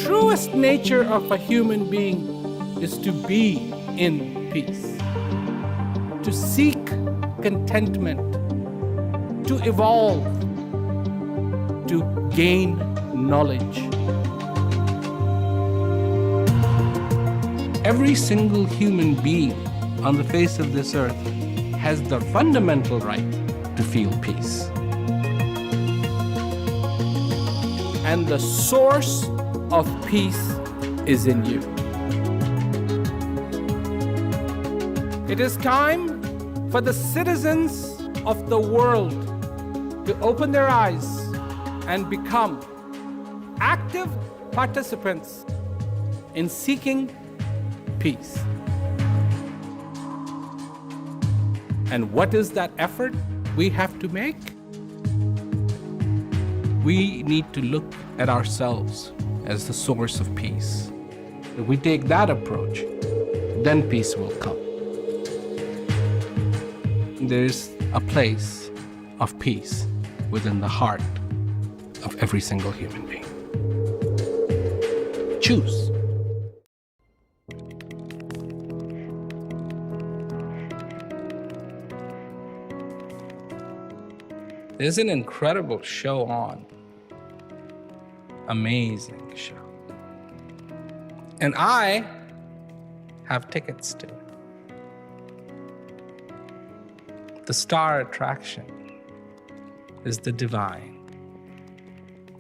truest nature of a human being is to be in peace, to seek contentment, to evolve, to gain knowledge. Every single human being on the face of this earth has the fundamental right to feel peace. And the source of peace is in you. It is time for the citizens of the world to open their eyes and become active participants in seeking peace. And what is that effort we have to make? We need to look at ourselves as the source of peace. If we take that approach, then peace will come. There's a place of peace within the heart of every single human being. Choose. There's an incredible show on. Amazing show. And I have tickets to it. The star attraction is the divine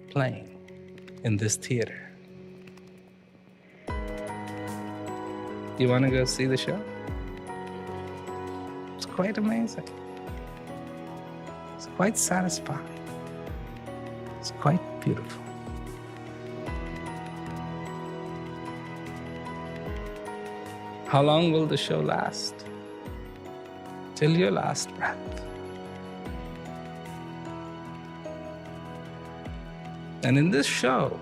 playing in this theater. You want to go see the show? It's quite amazing. It's quite satisfying. It's quite beautiful. How long will the show last? Till your last breath. And in this show,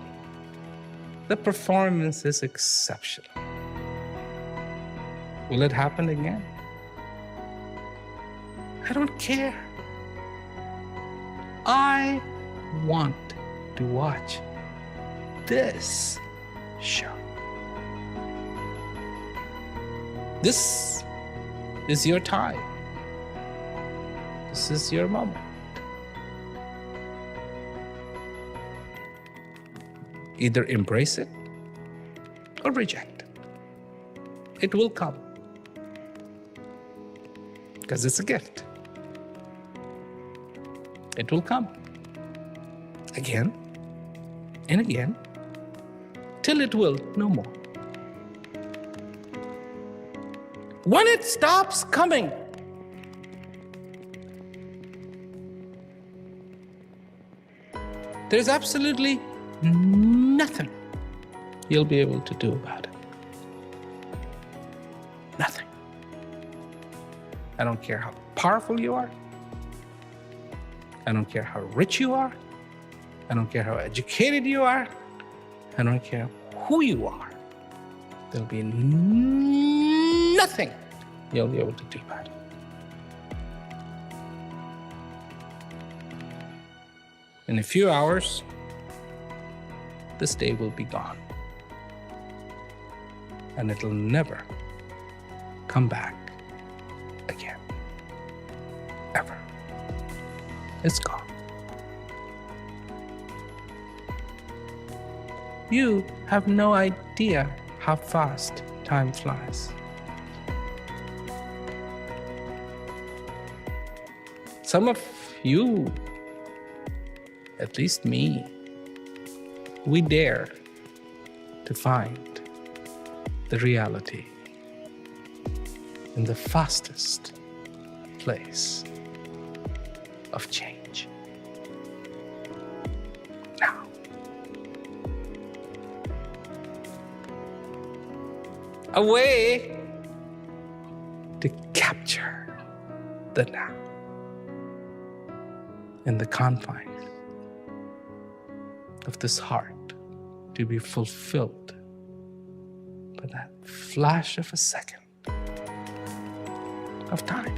the performance is exceptional. Will it happen again? I don't care. I want to watch this show. This is your time. This is your moment. Either embrace it or reject it. It will come. Because it's a gift. It will come. Again and again, till it will no more. When it stops coming, there's absolutely nothing you'll be able to do about it. Nothing. I don't care how powerful you are. I don't care how rich you are. I don't care how educated you are. I don't care who you are. There'll be nothing you'll be able to do about it. In a few hours, this day will be gone. And it'll never come back again. Ever. It's gone. You have no idea how fast time flies. Some of you, at least me, we dare to find the reality in the fastest place of change. Now. A way to capture the now in the confines of this heart, to be fulfilled by that flash of a second of time.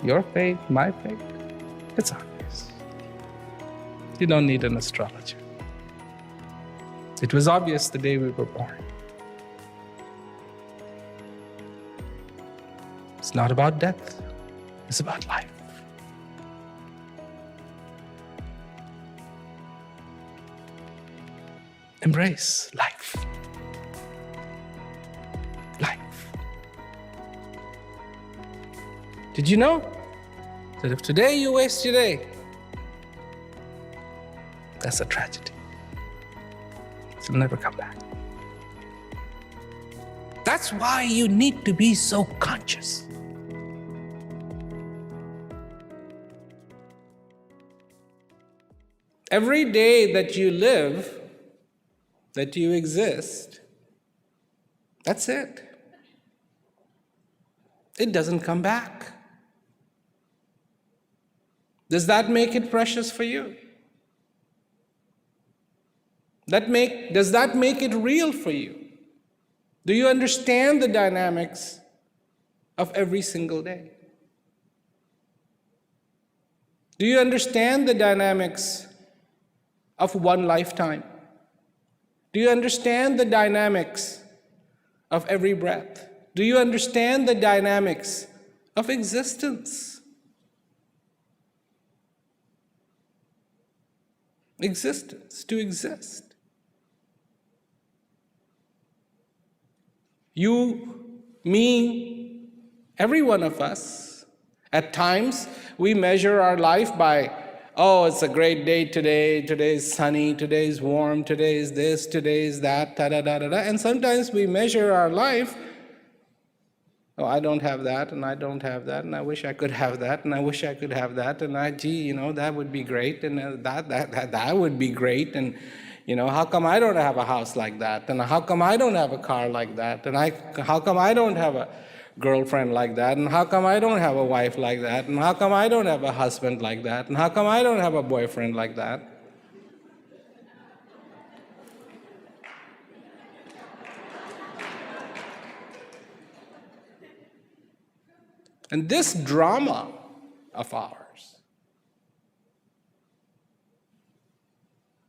Your fate, my fate, it's obvious. You don't need an astrologer. It was obvious the day we were born. It's not about death, it's about life. Embrace life. Life. Did you know that if today you waste your day, that's a tragedy. It'll never come back. That's why you need to be so conscious. Every day that you live, that you exist, that's it. It doesn't come back. Does that make it precious for you? Does that make it real for you? Do you understand the dynamics of every single day? Do you understand the dynamics of one lifetime? Do you understand the dynamics of every breath? Do you understand the dynamics of existence? Existence, to exist. You, me, every one of us, at times we measure our life by, oh, it's a great day today, today's sunny, today's warm, today's this, today's that, da-da-da-da-da. And sometimes we measure our life, oh, I don't have that, and I don't have that, and I wish I could have that, and I wish I could have that, and that would be great, and that would be great, and how come I don't have a house like that? And how come I don't have a car like that? And how come I don't have a girlfriend like that? And how come I don't have a wife like that? And how come I don't have a husband like that? And how come I don't have a boyfriend like that? And this drama of ours,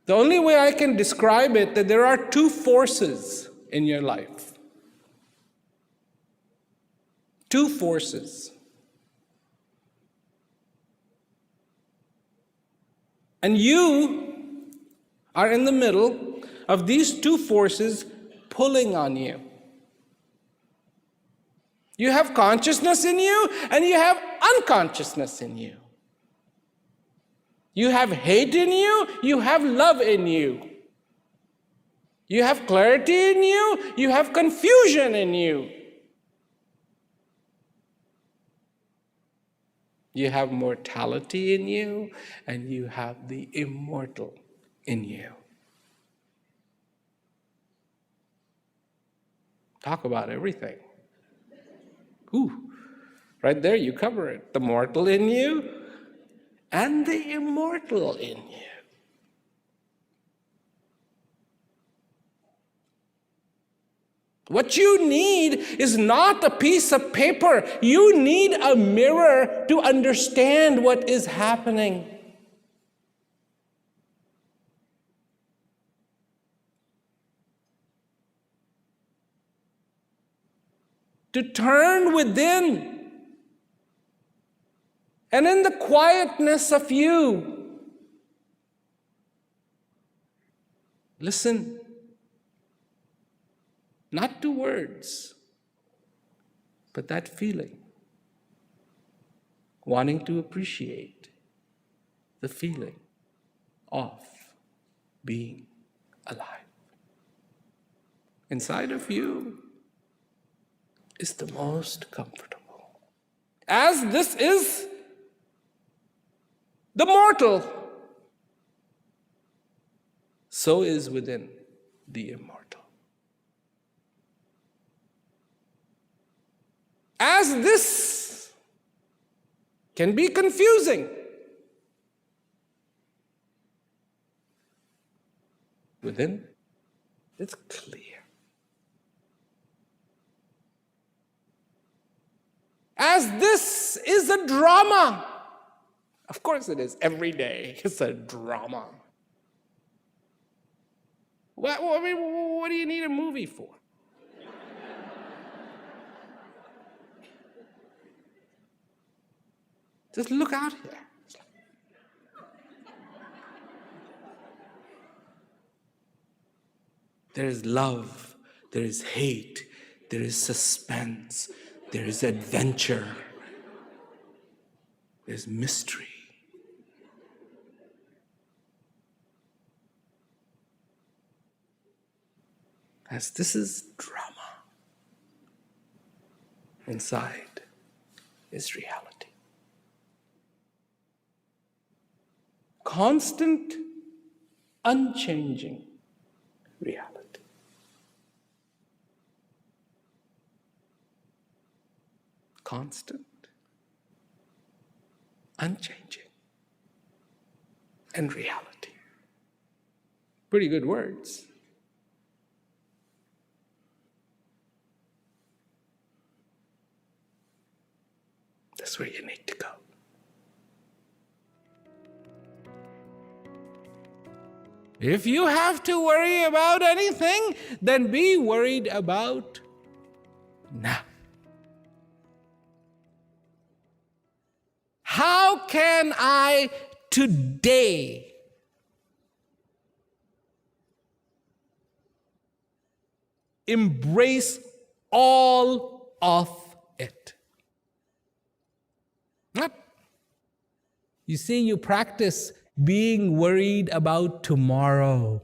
the only way I can describe it, that there are two forces in your life. Two forces. And you are in the middle of these two forces pulling on you. You have consciousness in you, and you have unconsciousness in you. You have hate in you, you have love in you. You have clarity in you, you have confusion in you. You have mortality in you, and you have the immortal in you. Talk about everything. Ooh, right there you cover it. The mortal in you and the immortal in you. What you need is not a piece of paper. You need a mirror to understand what is happening. To turn within. And in the quietness of you, listen, not to words, but that feeling, wanting to appreciate the feeling of being alive. Inside of you is the most comfortable. As this is the mortal, so is within the immortal. As this can be confusing, within it's clear. As this is a drama, of course it is, every day it's a drama. What do you need a movie for? Just look out here. There is love, there is hate, there is suspense, there is adventure, there's mystery. As this is drama, inside is reality. Constant, unchanging reality. Constant, unchanging, and reality. Pretty good words. That's where you need to go. If you have to worry about anything, then be worried about now. How can I today embrace all of it? What? You see, you practice being worried about tomorrow.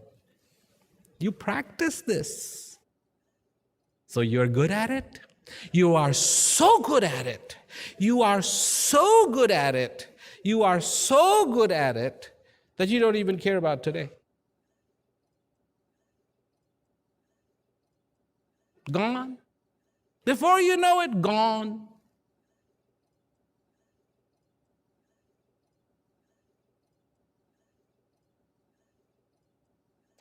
You practice this. So you're good at it. You are so good at it. You are so good at it. You are so good at it that you don't even care about today. Gone. Before you know it, gone.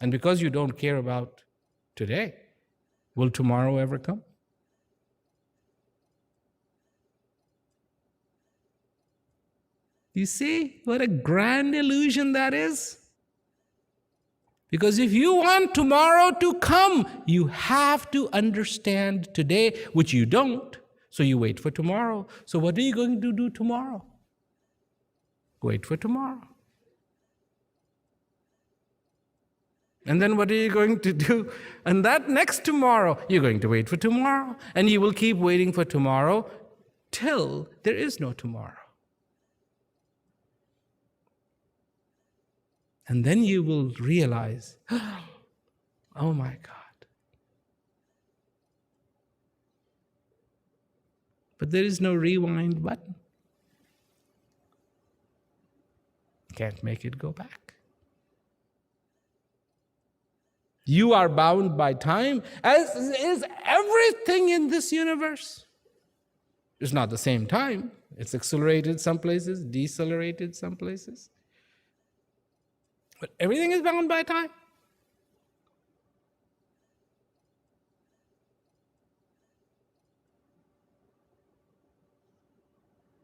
And because you don't care about today, will tomorrow ever come? You see what a grand illusion that is? Because if you want tomorrow to come, you have to understand today, which you don't, so you wait for tomorrow. So what are you going to do tomorrow? Wait for tomorrow. And then what are you going to do? And that next tomorrow, you're going to wait for tomorrow. And you will keep waiting for tomorrow till there is no tomorrow. And then you will realize, oh my God. But there is no rewind button. Can't make it go back. You are bound by time, as is everything in this universe. It's not the same time. It's accelerated some places, decelerated some places. But everything is bound by time.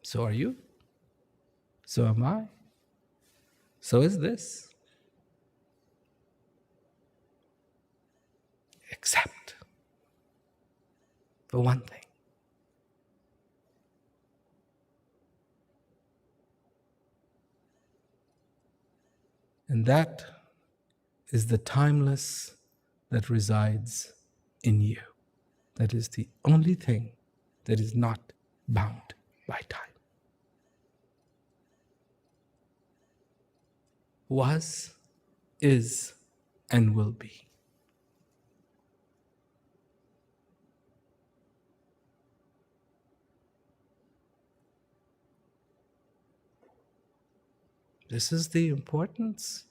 So are you. So am I. So is this. Except for one thing. And that is the timeless that resides in you. That is the only thing that is not bound by time. Was, is, and will be. This is the importance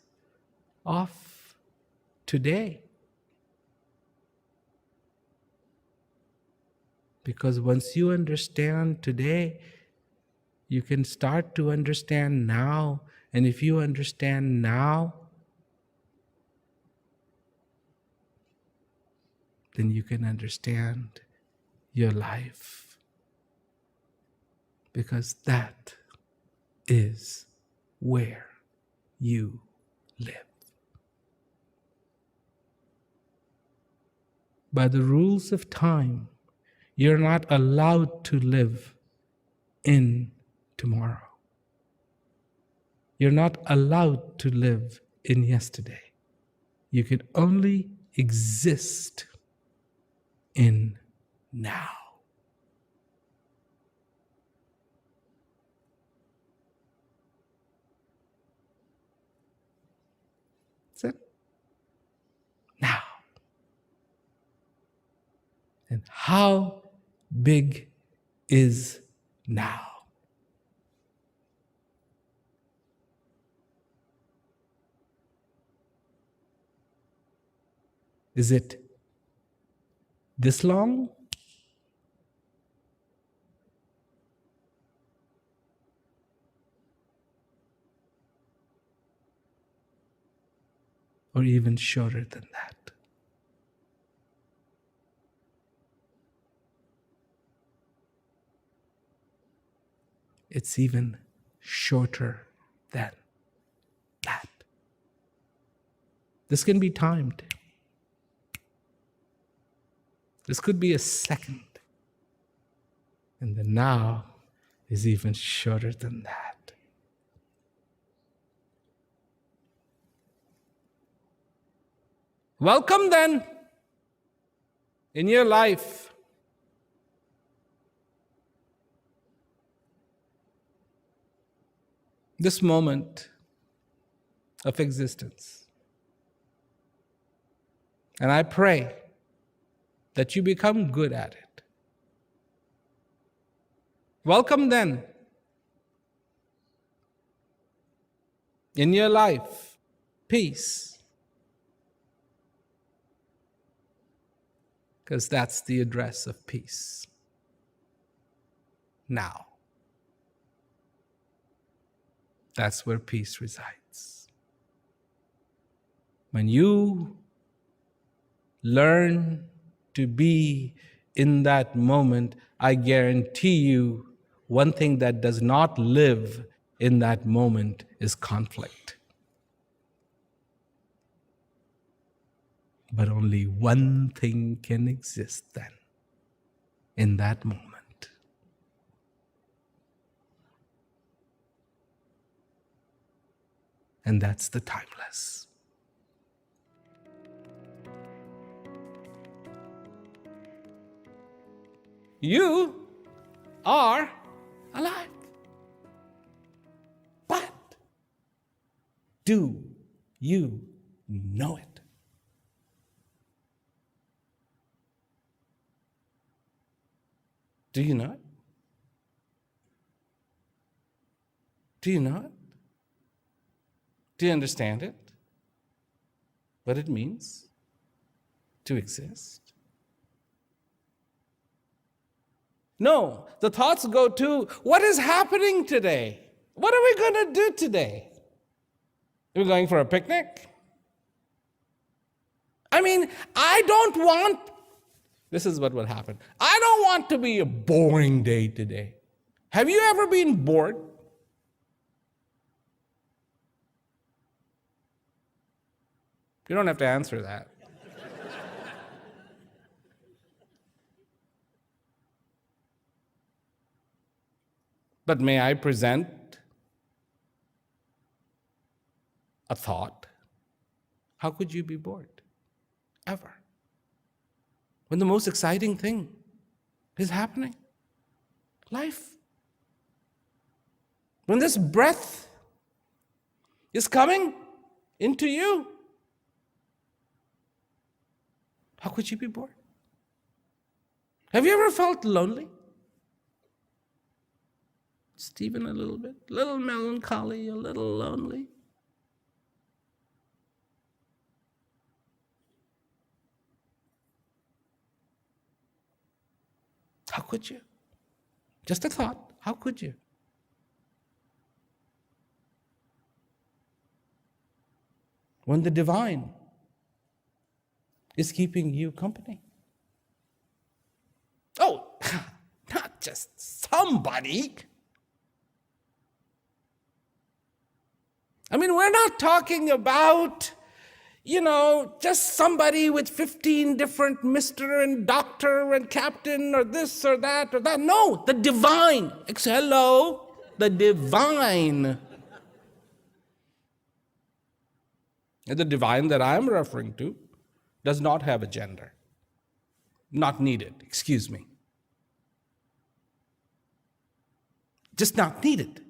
of today. Because once you understand today, you can start to understand now. And if you understand now, then you can understand your life. Because that is where you live. by the rules of time, you're not allowed to live in tomorrow. You're not allowed to live in yesterday. You can only exist in now. That's it. Now. And how big is now? Is it this long? Or even shorter than that? It's even shorter than that. This can be timed. This could be a second. And the now is even shorter than that. Welcome then in your life. This moment of existence. And I pray that you become good at it. Welcome then in your life, peace. Because that's the address of peace. Now. That's where peace resides. When you learn to be in that moment, I guarantee you, one thing that does not live in that moment is conflict. But only one thing can exist then, in that moment. And that's the timeless. You are alive. But do you know it? Do you know it? Do you know it? Do you understand it? What it means to exist? No, the thoughts go to, what is happening today? What are we going to do today? Are we going for a picnic? I mean, this is what would happen. I don't want to be a boring day today. Have you ever been bored? You don't have to answer that. But may I present a thought? How could you be bored? Ever. When the most exciting thing is happening. Life. When this breath is coming into you. How could you be bored? Have you ever felt lonely? Stephen, a little bit, a little melancholy, a little lonely. How could you? Just a thought. How could you? When the divine is keeping you company. Oh, not just somebody. I mean, we're not talking about, just somebody with 15 different Mr. and Doctor and Captain or this or that or that. No, the divine. Hello, the divine. And the divine that I am referring to does not have a gender. Not needed, excuse me. Just not needed.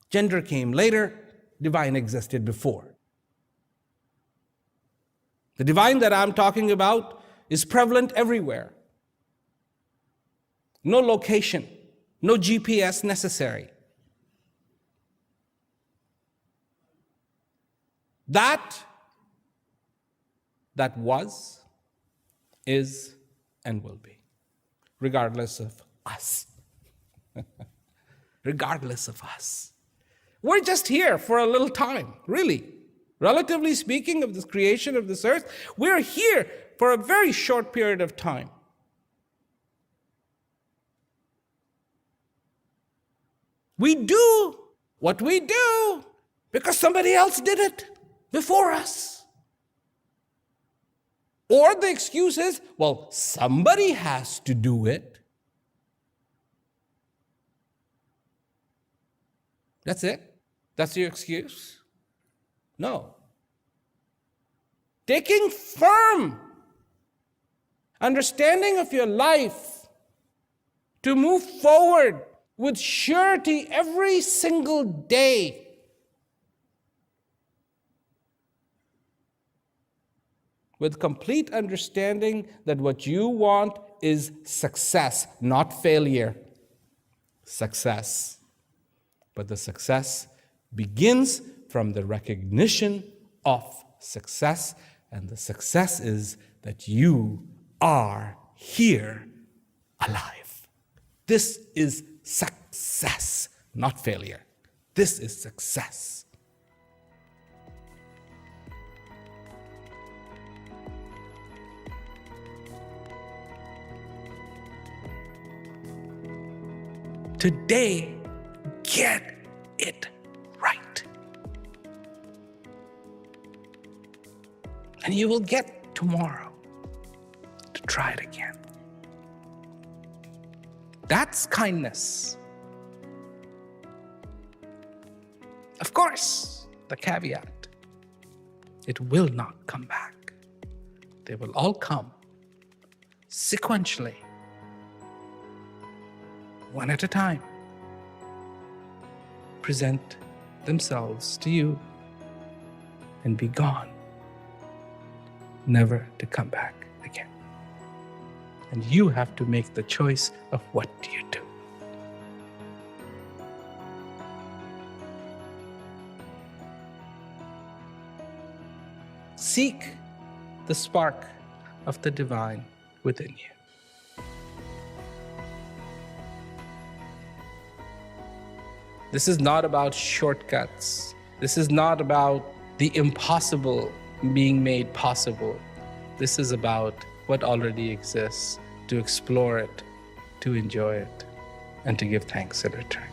Gender came later, divine existed before. The divine that I'm talking about is prevalent everywhere. No location, no GPS necessary. That was, is, and will be, regardless of us. Regardless of us. We're just here for a little time, really. Relatively speaking of this creation of this earth, we're here for a very short period of time. We do what we do because somebody else did it before us. Or the excuse is, well, somebody has to do it. That's it? That's your excuse? No. Taking firm understanding of your life to move forward with surety every single day. With complete understanding that what you want is success, not failure. Success. But the success begins from the recognition of success, and the success is that you are here alive. This is success, not failure. This is success. Today, get it right. And you will get tomorrow to try it again. That's kindness. Of course, the caveat, it will not come back. They will all come sequentially, one at a time, present themselves to you and be gone, never to come back again. And you have to make the choice of what do you do. Seek the spark of the divine within you. This is not about shortcuts. This is not about the impossible being made possible. This is about what already exists, to explore it, to enjoy it, and to give thanks in return.